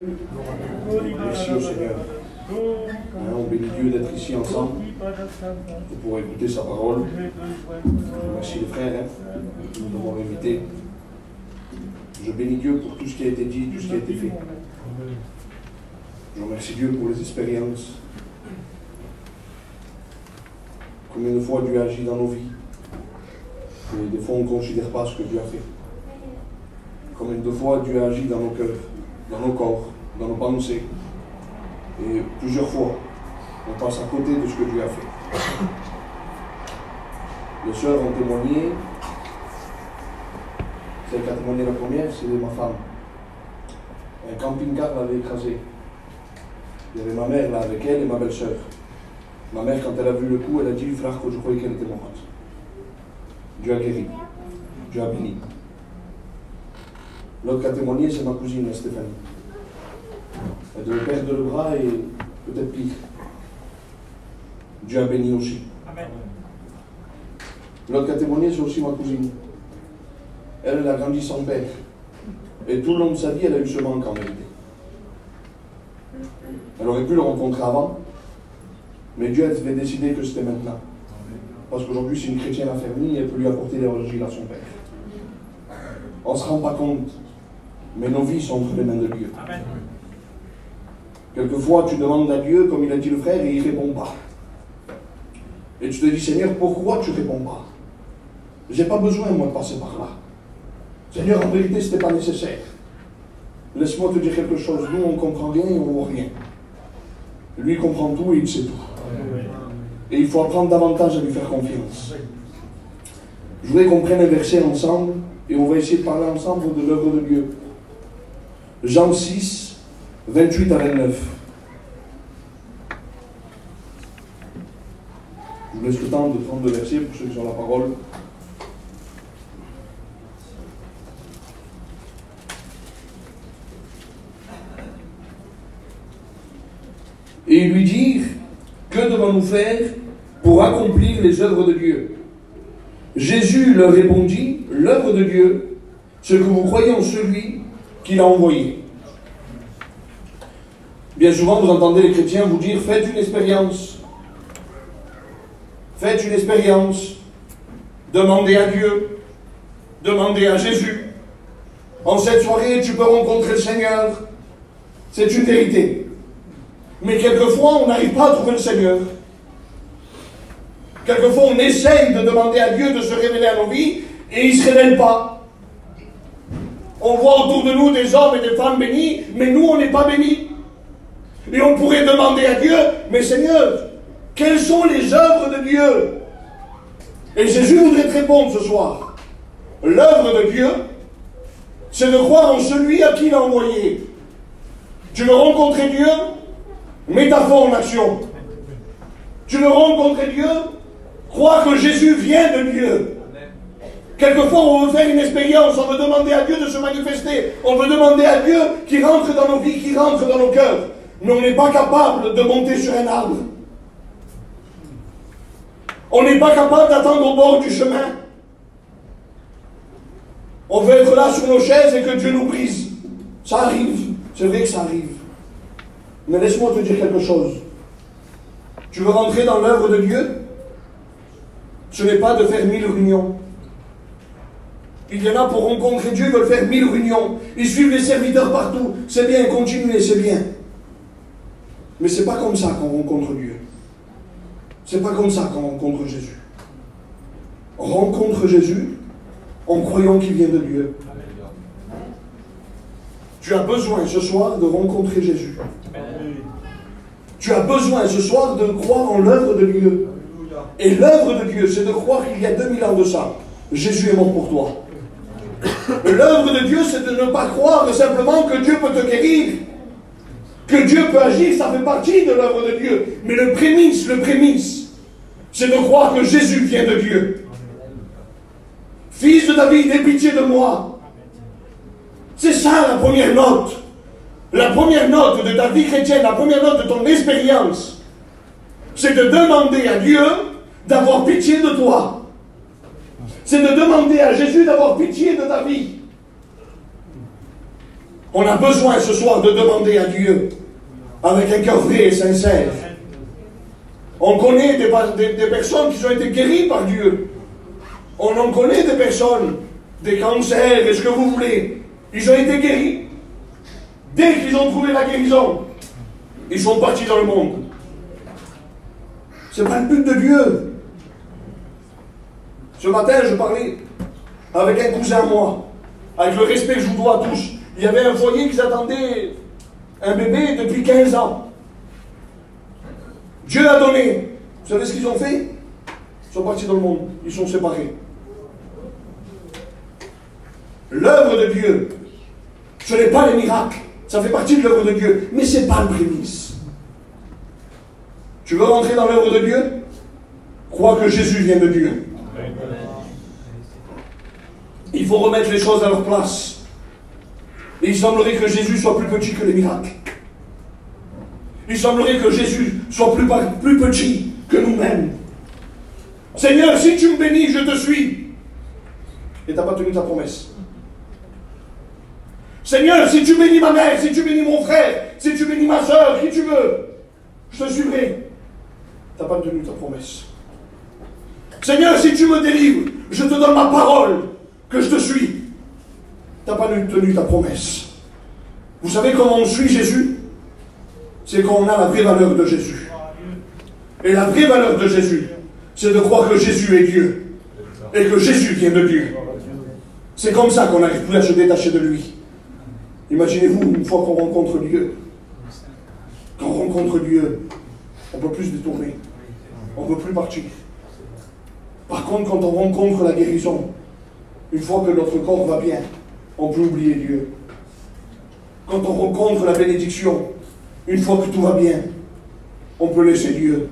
Merci au Seigneur. On bénit Dieu d'être ici ensemble pour écouter sa parole. Merci les frères qui nous avons invités. Je bénis Dieu pour tout ce qui a été dit, tout ce qui a été fait. Je remercie Dieu pour les expériences. Combien de fois Dieu agit dans nos vies. Et des fois on ne considère pas ce que Dieu a fait. Combien de fois Dieu agit dans nos cœurs, dans nos corps, dans nos pensées. Et plusieurs fois, on passe à côté de ce que Dieu a fait. Les sœurs ont témoigné. Celle qui a témoigné la première, c'est ma femme. Un camping-car l'avait écrasée. Il y avait ma mère là avec elle et ma belle-sœur. Ma mère, quand elle a vu le coup, elle a dit, frère, que je croyais qu'elle était morte. Dieu a guéri. Dieu a béni. L'autre qui a témoigné, c'est ma cousine Stéphanie. Elle devait perdre le bras et peut-être pire. Dieu a béni aussi. Amen. L'autre qui a témoigné, c'est aussi ma cousine. Elle a grandi sans père. Et tout le long de sa vie, elle a eu ce manque en vérité. Elle aurait pu le rencontrer avant, mais Dieu avait décidé que c'était maintenant. Parce qu'aujourd'hui, c'est une chrétienne affermie et elle peut lui apporter l'évangile à son père. On ne se rend pas compte, mais nos vies sont entre les mains de Dieu. Amen. Quelquefois, tu demandes à Dieu, comme il a dit le frère, et il ne répond pas. Et tu te dis, Seigneur, pourquoi tu ne réponds pas? Je n'ai pas besoin, moi, de passer par là. Seigneur, en vérité, ce n'était pas nécessaire. Laisse-moi te dire quelque chose. Nous, on ne comprend rien et on ne voit rien. Lui, il comprend tout et il sait tout. Et il faut apprendre davantage à lui faire confiance. Je voudrais qu'on prenne un verset ensemble et on va essayer de parler ensemble de l'œuvre de Dieu. Jean 6, 28 à 29. Je vous laisse le temps de prendre le verset pour ceux qui ont la parole. Et ils lui dirent, que devons-nous faire pour accomplir les œuvres de Dieu? Jésus leur répondit, l'œuvre de Dieu, ce que vous croyez en celui qu'il a envoyé. Bien souvent, vous entendez les chrétiens vous dire, faites une expérience. Faites une expérience. Demandez à Dieu. Demandez à Jésus. En cette soirée, tu peux rencontrer le Seigneur. C'est une vérité. Mais quelquefois, on n'arrive pas à trouver le Seigneur. Quelquefois, on essaye de demander à Dieu de se révéler à nos vies et il ne se révèle pas. On voit autour de nous des hommes et des femmes bénis, mais nous, on n'est pas bénis. Et on pourrait demander à Dieu, mais Seigneur, quelles sont les œuvres de Dieu? Et Jésus voudrait te répondre ce soir. L'œuvre de Dieu, c'est de croire en celui à qui il a envoyé. Tu veux rencontrer Dieu? Mets ta foi en action. Tu veux rencontrer Dieu? Crois que Jésus vient de Dieu. Quelquefois, on veut faire une expérience, on veut demander à Dieu de se manifester, on veut demander à Dieu qu'il rentre dans nos vies, qu'il rentre dans nos cœurs. Mais on n'est pas capable de monter sur un arbre. On n'est pas capable d'attendre au bord du chemin. On veut être là sur nos chaises et que Dieu nous brise. Ça arrive, c'est vrai que ça arrive. Mais laisse-moi te dire quelque chose. Tu veux rentrer dans l'œuvre de Dieu? Ce n'est pas de faire 1000 réunions. Il y en a pour rencontrer Dieu, ils veulent faire 1000 réunions. Ils suivent les serviteurs partout. C'est bien, continuez, c'est bien. Mais c'est pas comme ça qu'on rencontre Dieu. C'est pas comme ça qu'on rencontre Jésus. On rencontre Jésus en croyant qu'il vient de Dieu. Tu as besoin ce soir de rencontrer Jésus. Tu as besoin ce soir de croire en l'œuvre de Dieu. Et l'œuvre de Dieu, c'est de croire qu'il y a 2000 ans de ça, Jésus est mort pour toi. L'œuvre de Dieu, c'est de ne pas croire simplement que Dieu peut te guérir. Que Dieu peut agir, ça fait partie de l'œuvre de Dieu. Mais le prémisse, c'est de croire que Jésus vient de Dieu. Fils de David, aie pitié de moi. C'est ça la première note. La première note de ta vie chrétienne, la première note de ton expérience, c'est de demander à Dieu d'avoir pitié de toi. C'est de demander à Jésus d'avoir pitié de ta vie. On a besoin ce soir de demander à Dieu, avec un cœur vrai et sincère. On connaît des personnes qui ont été guéries par Dieu. On en connaît des personnes, des cancers, et ce que vous voulez. Ils ont été guéris. Dès qu'ils ont trouvé la guérison, ils sont partis dans le monde. Ce n'est pas le but de Dieu. Ce matin, je parlais avec un cousin à moi, avec le respect que je vous dois à tous. Il y avait un foyer qui attendait un bébé depuis 15 ans. Dieu a donné. Vous savez ce qu'ils ont fait? Ils sont partis dans le monde. Ils sont séparés. L'œuvre de Dieu, ce n'est pas les miracles. Ça fait partie de l'œuvre de Dieu. Mais ce n'est pas le prémisse. Tu veux rentrer dans l'œuvre de Dieu? Crois que Jésus vient de Dieu. Il faut remettre les choses à leur place. Et il semblerait que Jésus soit plus petit que les miracles. Il semblerait que Jésus soit plus petit que nous-mêmes. Seigneur, si tu me bénis, je te suis. Et tu n'as pas tenu ta promesse. Seigneur, si tu bénis ma mère, si tu bénis mon frère, si tu bénis ma soeur, qui tu veux, je te suivrai. Tu n'as pas tenu ta promesse. Seigneur, si tu me délivres, je te donne ma parole que je te suis. Tu n'as pas tenu ta promesse. Vous savez comment on suit Jésus? C'est quand on a la vraie valeur de Jésus. Et la vraie valeur de Jésus, c'est de croire que Jésus est Dieu. Et que Jésus vient de Dieu. C'est comme ça qu'on n'arrive plus à se détacher de lui. Imaginez-vous, une fois qu'on rencontre Dieu, quand on rencontre Dieu, on ne peut plus se détourner. On ne peut plus partir. Par contre, quand on rencontre la guérison, une fois que notre corps va bien, on peut oublier Dieu. Quand on rencontre la bénédiction, une fois que tout va bien, on peut laisser Dieu.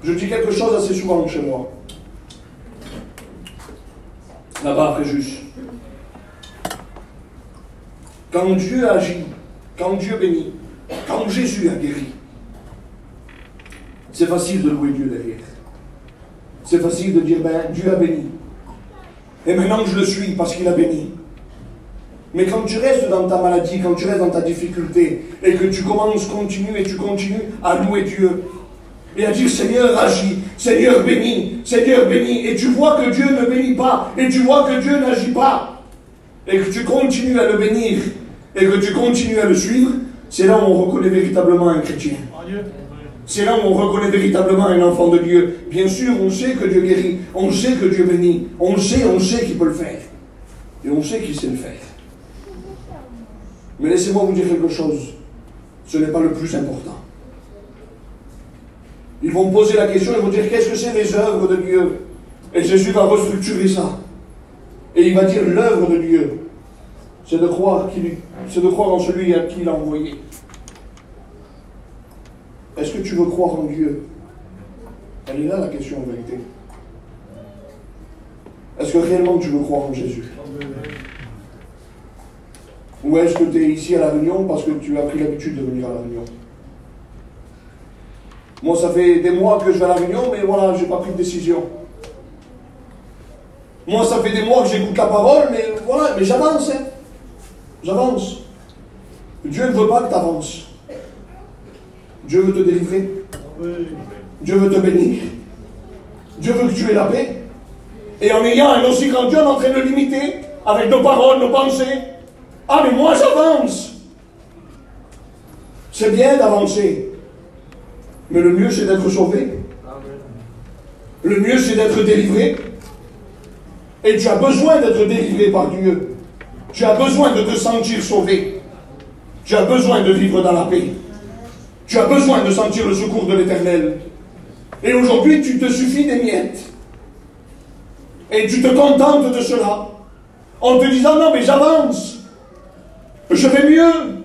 Je dis quelque chose assez souvent chez moi. Là-bas, après juste. Quand Dieu agit, quand Dieu bénit, quand Jésus a guéri, c'est facile de louer Dieu derrière. C'est facile de dire, ben, Dieu a béni. Et maintenant je le suis parce qu'il a béni. Mais quand tu restes dans ta maladie, quand tu restes dans ta difficulté, et que tu continues à louer Dieu, et à dire Seigneur agis, Seigneur bénis, et tu vois que Dieu ne bénit pas, et tu vois que Dieu n'agit pas, et que tu continues à le bénir, et que tu continues à le suivre, c'est là où on reconnaît véritablement un chrétien. C'est là où on reconnaît véritablement un enfant de Dieu. Bien sûr, on sait que Dieu guérit, on sait que Dieu bénit, on sait qu'il peut le faire. Et on sait qu'il sait le faire. Mais laissez-moi vous dire quelque chose. Ce n'est pas le plus important. Ils vont me poser la question, ils vont dire qu'est-ce que c'est les œuvres de Dieu? Et Jésus va restructurer ça. Et il va dire l'œuvre de Dieu, c'est de croire en celui à qui il a envoyé. Est-ce que tu veux croire en Dieu? Elle est là la question en vérité. Est-ce que réellement tu veux croire en Jésus? Ou est-ce que tu es ici à La Réunion parce que tu as pris l'habitude de venir à La Réunion? Moi, ça fait des mois que je vais à La Réunion, mais voilà, je n'ai pas pris de décision. Moi, ça fait des mois que j'écoute la parole, mais voilà, mais j'avance, hein. J'avance. Dieu ne veut pas que tu avances. Dieu veut te délivrer. Dieu veut te bénir. Dieu veut que tu aies la paix. Et en ayant un aussi grand Dieu, on est en train de le limiter avec nos paroles, nos pensées. Ah, mais moi j'avance. C'est bien d'avancer. Mais le mieux, c'est d'être sauvé. Le mieux, c'est d'être délivré. Et tu as besoin d'être délivré par Dieu. Tu as besoin de te sentir sauvé. Tu as besoin de vivre dans la paix. Tu as besoin de sentir le secours de l'Éternel. Et aujourd'hui, tu te suffis des miettes. Et tu te contentes de cela. En te disant, non, mais j'avance. Je vais mieux.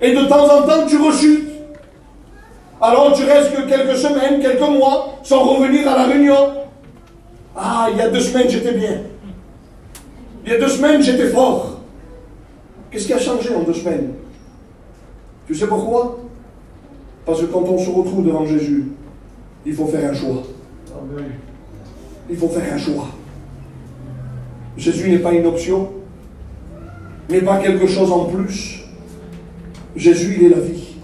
Et de temps en temps, tu rechutes. Alors tu restes que quelques semaines, quelques mois, sans revenir à La Réunion. Ah, il y a 2 semaines, j'étais bien. Il y a 2 semaines, j'étais fort. Qu'est-ce qui a changé en 2 semaines? Tu sais pourquoi? Parce que quand on se retrouve devant Jésus, il faut faire un choix. Il faut faire un choix. Jésus n'est pas une option. mais pas quelque chose en plus. Jésus, il est la vie.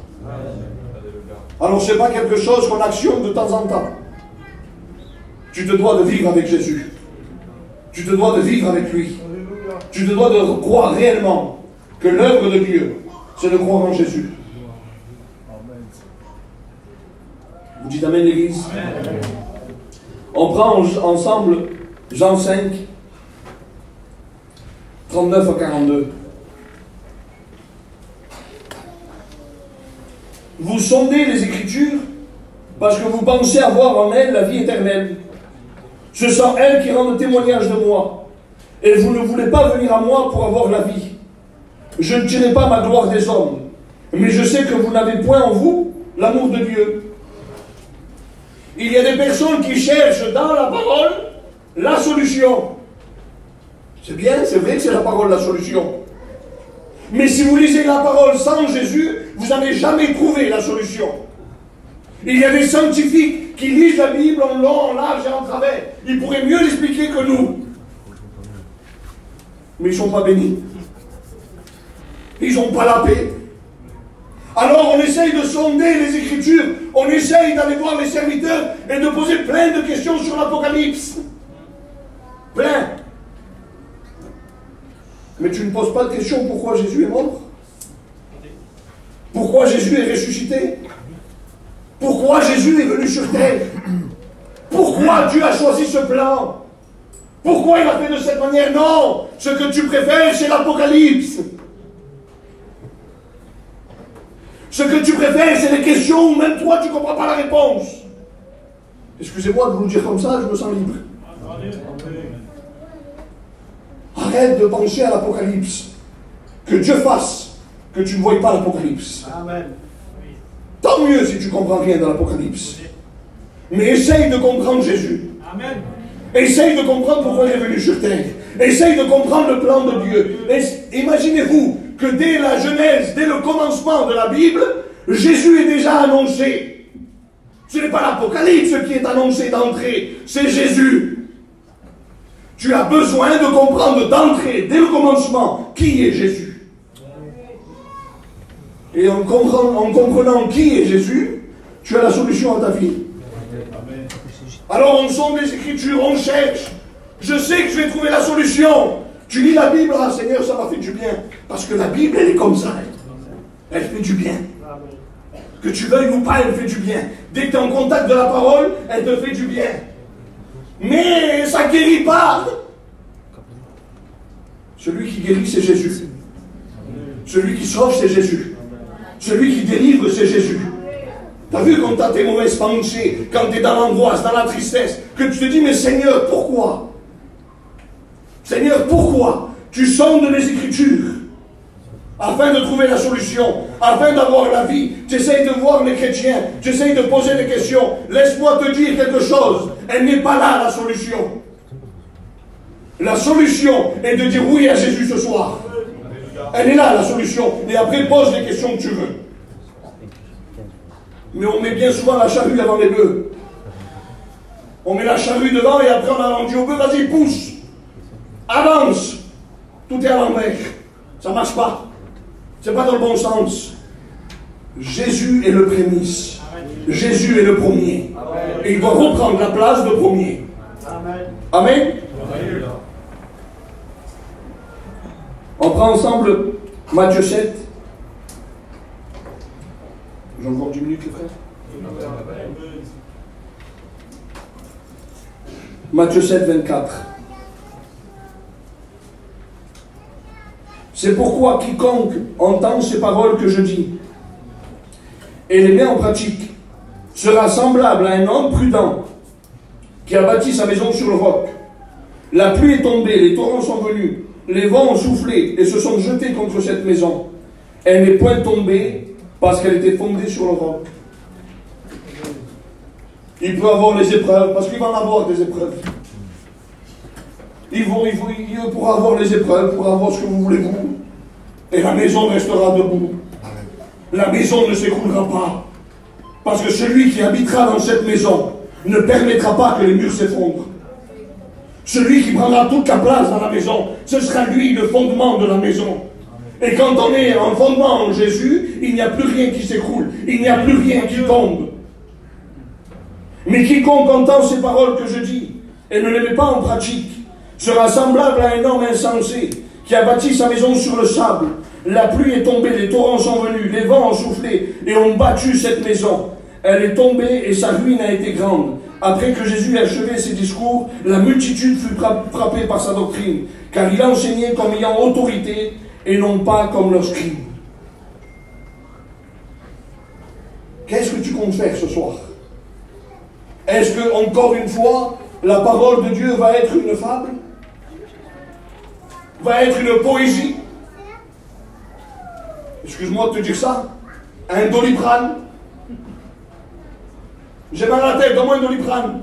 Alors, ce n'est pas quelque chose qu'on actionne de temps en temps. Tu te dois de vivre avec Jésus. Tu te dois de vivre avec lui. Tu te dois de croire réellement que l'œuvre de Dieu, c'est de croire en Jésus. Vous dites Amen, l'Église? On prend ensemble Jean 5, 39 à 42. Vous sondez les Écritures parce que vous pensez avoir en elles la vie éternelle. Ce sont elles qui rendent témoignage de moi. Et vous ne voulez pas venir à moi pour avoir la vie. Je ne tirerai pas ma gloire des hommes, mais je sais que vous n'avez point en vous l'amour de Dieu. Il y a des personnes qui cherchent dans la parole la solution. C'est bien, c'est vrai que c'est la parole la solution. Mais si vous lisez la parole sans Jésus, vous n'avez jamais trouvé la solution. Il y a des scientifiques qui lisent la Bible en long, en large et en travers. Ils pourraient mieux l'expliquer que nous. Mais ils ne sont pas bénis. Ils n'ont pas la paix. Alors on essaye de sonder les Écritures, on essaye d'aller voir les serviteurs et de poser plein de questions sur l'Apocalypse. Plein. Mais tu ne poses pas de question pourquoi Jésus est mort? Pourquoi Jésus est ressuscité? Pourquoi Jésus est venu sur terre? Pourquoi Dieu a choisi ce plan? Pourquoi il a fait de cette manière? Non, ce que tu préfères, c'est l'Apocalypse. Ce que tu préfères, c'est les questions où même toi, tu ne comprends pas la réponse. Excusez-moi de vous le dire comme ça, je me sens libre. Arrête de penser à l'Apocalypse. Que Dieu fasse que tu ne voies pas l'Apocalypse. Amen. Tant mieux si tu comprends rien dans l'Apocalypse. Mais essaye de comprendre Jésus. Amen. Essaye de comprendre pourquoi il est venu sur terre. Essaye de comprendre le plan de Dieu. Imaginez-vous que dès la Genèse, dès le commencement de la Bible, Jésus est déjà annoncé. Ce n'est pas l'Apocalypse qui est annoncé d'entrée, c'est Jésus. Tu as besoin de comprendre d'entrée, dès le commencement, qui est Jésus. Et en comprenant qui est Jésus, tu as la solution à ta vie. Alors on sonde les Écritures, on cherche. Je sais que je vais trouver la solution. Tu lis la Bible, ah Seigneur, ça m'a fait du bien. Parce que la Bible, elle est comme ça. Elle fait du bien. Que tu veuilles ou pas, elle fait du bien. Dès que tu es en contact de la parole, elle te fait du bien. Mais ça ne guérit pas. Celui qui guérit, c'est Jésus. Celui qui sauve, c'est Jésus. Celui qui délivre, c'est Jésus. Tu as vu quand tu as tes mauvaises pensées, quand tu es dans l'angoisse, dans la tristesse, que tu te dis, mais Seigneur, pourquoi? Seigneur, pourquoi? Tu sondes les Écritures afin de trouver la solution, afin d'avoir la vie. Tu essayes de voir les chrétiens, tu essayes de poser des questions. Laisse-moi te dire quelque chose. Elle n'est pas là, la solution. La solution est de dire oui à Jésus ce soir. Elle est là, la solution. Et après, pose les questions que tu veux. Mais on met bien souvent la charrue avant les bœufs. On met la charrue devant et après on dit au bœuf, vas-y, pousse. Avance. Tout est à l'envers. Ça ne marche pas. Ce n'est pas dans le bon sens. Jésus est le prémisse. Jésus est le premier. Et il doit reprendre la place de premier. Amen. On prend ensemble Matthieu 7. J'ai encore 10 minutes, les frères. Matthieu 7, 24. C'est pourquoi quiconque entend ces paroles que je dis et les met en pratique sera semblable à un homme prudent qui a bâti sa maison sur le roc. La pluie est tombée, les torrents sont venus, les vents ont soufflé et se sont jetés contre cette maison. Elle n'est point tombée parce qu'elle était fondée sur le roc. Il peut avoir les épreuves, parce qu'il va en avoir des épreuves. Il pourra avoir les épreuves, il pourra avoir ce que vous voulez vous. Et la maison restera debout. La maison ne s'écroulera pas. Parce que celui qui habitera dans cette maison ne permettra pas que les murs s'effondrent. Celui qui prendra toute la place dans la maison, ce sera lui le fondement de la maison. Et quand on est en fondement en Jésus, il n'y a plus rien qui s'écroule, il n'y a plus rien qui tombe. Mais quiconque entend ces paroles que je dis et ne les met pas en pratique sera semblable à un homme insensé qui a bâti sa maison sur le sable. La pluie est tombée, les torrents sont venus, les vents ont soufflé et ont battu cette maison. Elle est tombée et sa ruine a été grande. Après que Jésus a achevé ses discours, la multitude fut frappée par sa doctrine, car il enseignait comme ayant autorité et non pas comme leurs scribes. Qu'est-ce que tu comptes faire ce soir? Est-ce que, encore une fois, la parole de Dieu va être une fable? Va être une poésie? Excuse-moi de te dire ça. Un Doliprane. J'ai mal à la tête, donne-moi un Doliprane.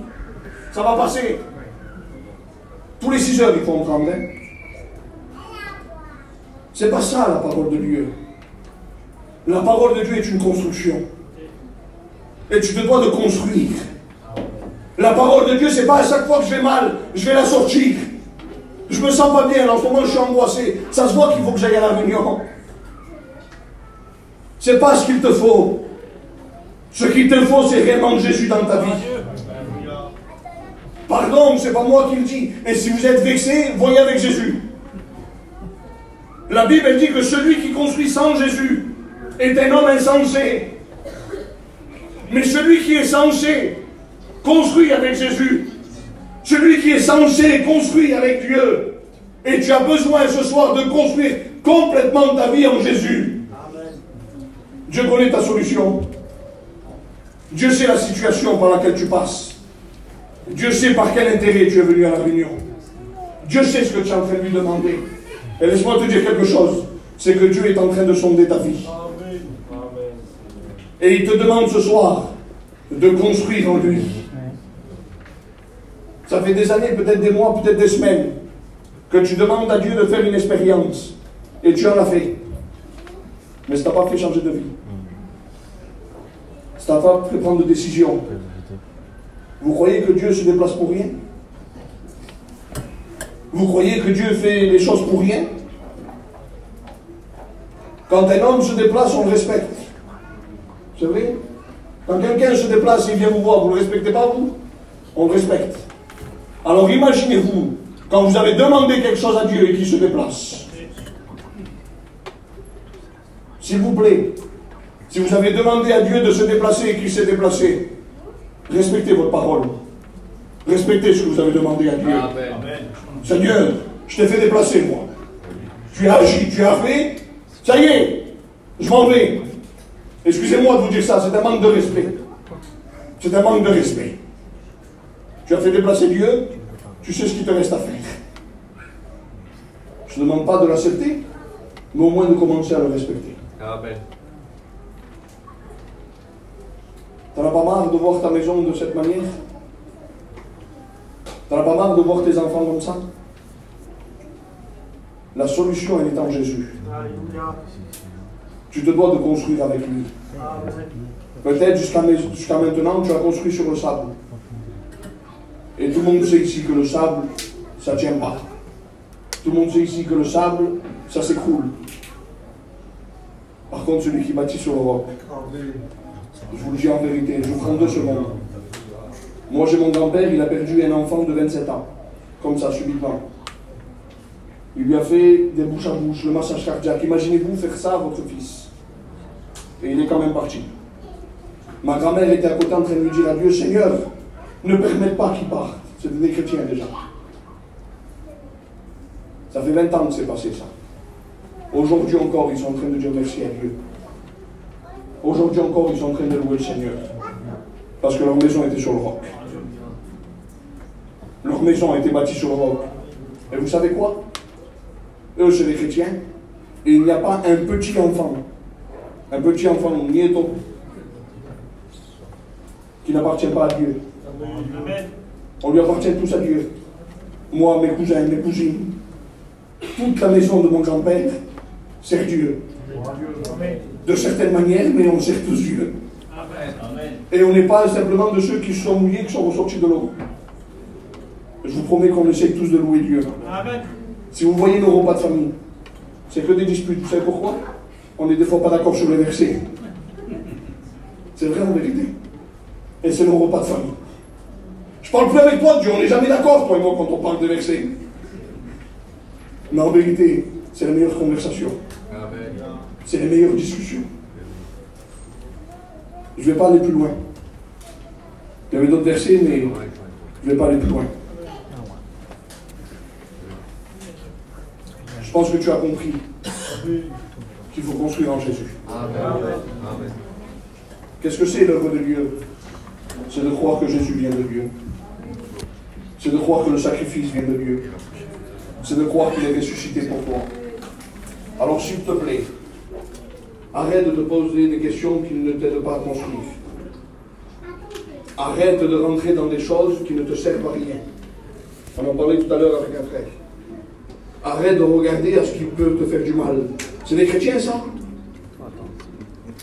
Ça va passer. Tous les 6 heures, il faut en prendre. Hein? C'est pas ça la parole de Dieu. La parole de Dieu est une construction. Et tu te dois de construire. La parole de Dieu, c'est pas à chaque fois que je vais mal, je vais la sortir. Je me sens pas bien, en ce moment je suis angoissé. Ça se voit qu'il faut que j'aille à la réunion. C'est pas ce qu'il te faut. Ce qu'il te faut, c'est réellement Jésus dans ta vie. Pardon, c'est pas moi qui le dis. Et si vous êtes vexé, voyez avec Jésus. La Bible dit que celui qui construit sans Jésus est un homme insensé. Mais celui qui est censé construit avec Jésus. Celui qui est censé construire avec Dieu. Et tu as besoin ce soir de construire complètement ta vie en Jésus. Amen. Dieu connaît ta solution. Dieu sait la situation par laquelle tu passes. Dieu sait par quel intérêt tu es venu à la réunion. Dieu sait ce que tu es en train de lui demander. Et laisse-moi te dire quelque chose. C'est que Dieu est en train de sonder ta vie. Amen. Et il te demande ce soir de construire en lui. Ça fait des années, peut-être des mois, peut-être des semaines, que tu demandes à Dieu de faire une expérience. Et tu en as fait. Mais ça t'a pas fait changer de vie. Ça t'a pas fait prendre de décision. Vous croyez que Dieu se déplace pour rien? Vous croyez que Dieu fait les choses pour rien? Quand un homme se déplace, on le respecte. C'est vrai? Quand quelqu'un se déplace et vient vous voir, vous ne le respectez pas, vous? On le respecte. Alors imaginez-vous, quand vous avez demandé quelque chose à Dieu et qu'il se déplace. S'il vous plaît, si vous avez demandé à Dieu de se déplacer et qu'il s'est déplacé, respectez votre parole. Respectez ce que vous avez demandé à Dieu. Amen. Seigneur, je t'ai fait déplacer, moi. Tu as agi, tu as fait. Ça y est, je m'en vais. Excusez-moi de vous dire ça, c'est un manque de respect. C'est un manque de respect. Tu as fait déplacer Dieu, tu sais ce qu'il te reste à faire. Je ne demande pas de l'accepter, mais au moins de commencer à le respecter. Amen. T'en as pas marre de voir ta maison de cette manière? T'en as pas marre de voir tes enfants comme ça? La solution, elle est en Jésus. Alléluia. Tu te dois de construire avec lui. Peut-être jusqu'à maintenant, tu as construit sur le sable. Et tout le monde sait ici que le sable, ça ne tient pas. Tout le monde sait ici que le sable, ça s'écroule. Par contre, celui qui bâtit sur le roc, je vous le dis en vérité, je vous prends 2 secondes. Moi, j'ai mon grand-père, il a perdu un enfant de 27 ans. Comme ça, subitement. Il lui a fait des bouches à bouche, le massage cardiaque. Imaginez-vous faire ça à votre fils. Et il est quand même parti. Ma grand-mère était à côté en train de lui dire à Dieu, Seigneur, ne permette pas qu'il parte. C'était des chrétiens déjà. Ça fait 20 ans que c'est passé ça. Aujourd'hui encore, ils sont en train de dire merci à Dieu. Aujourd'hui encore, ils sont en train de louer le Seigneur. Parce que leur maison était sur le roc. Leur maison a été bâtie sur le roc. Et vous savez quoi? Eux, c'est des chrétiens. Et il n'y a pas un petit enfant nieto, qui n'appartient pas à Dieu. Amen. On lui appartient tous à Dieu. Moi, mes cousins, mes cousines, toute la maison de mon grand-père sert Dieu. Amen. De certaines manières, mais on sert tous Dieu. Amen. Et on n'est pas simplement de ceux qui se sont mouillés, qui sont ressortis de l'eau. Je vous promets qu'on essaie tous de louer Dieu. Amen. Si vous voyez nos repas de famille, c'est que des disputes. Vous savez pourquoi? On n'est des fois pas d'accord sur les versets. C'est vrai en vérité. Et c'est nos repas de famille. Je parle plus avec toi de Dieu, on n'est jamais d'accord, toi et moi, quand on parle de versets. Mais en vérité, c'est la meilleure conversation. C'est les meilleures discussions. Je ne vais pas aller plus loin. Il y avait d'autres versets, mais je ne vais pas aller plus loin. Je pense que tu as compris qu'il faut construire en Jésus. Qu'est-ce que c'est l'œuvre de Dieu? C'est de croire que Jésus vient de Dieu. C'est de croire que le sacrifice vient de Dieu. C'est de croire qu'il est ressuscité pour toi. Alors s'il te plaît, arrête de te poser des questions qui ne t'aident pas à construire. Arrête de rentrer dans des choses qui ne te servent à rien. On en parlait tout à l'heure avec un frère. Arrête de regarder à ce qui peut te faire du mal. C'est des chrétiens, ça?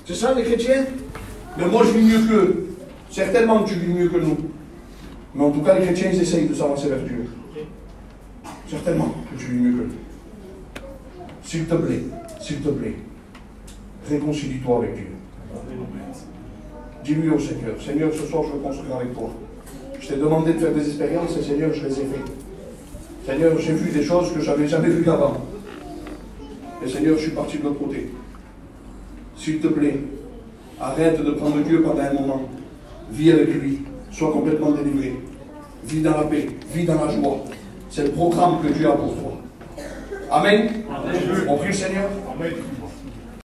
C'est ça, les chrétiens? Mais moi, je vis mieux qu'eux. Certainement que tu vis mieux que nous. Mais en tout cas, les chrétiens, ils essayent de s'avancer vers Dieu. Certainement que tu vis mieux que nous. S'il te plaît, réconcilie-toi avec Dieu. Dis-lui au Seigneur, Seigneur, ce soir, je veux construire avec toi. Je t'ai demandé de faire des expériences et Seigneur, je les ai faites. Seigneur, j'ai vu des choses que je n'avais jamais vues avant. Et Seigneur, je suis parti de l'autre côté. S'il te plaît, arrête de prendre Dieu pendant un moment. Vis avec lui. Sois complètement délivré. Vis dans la paix. Vis dans la joie. C'est le programme que Dieu a pour toi. Amen. Amen. On prie le Seigneur. Amen.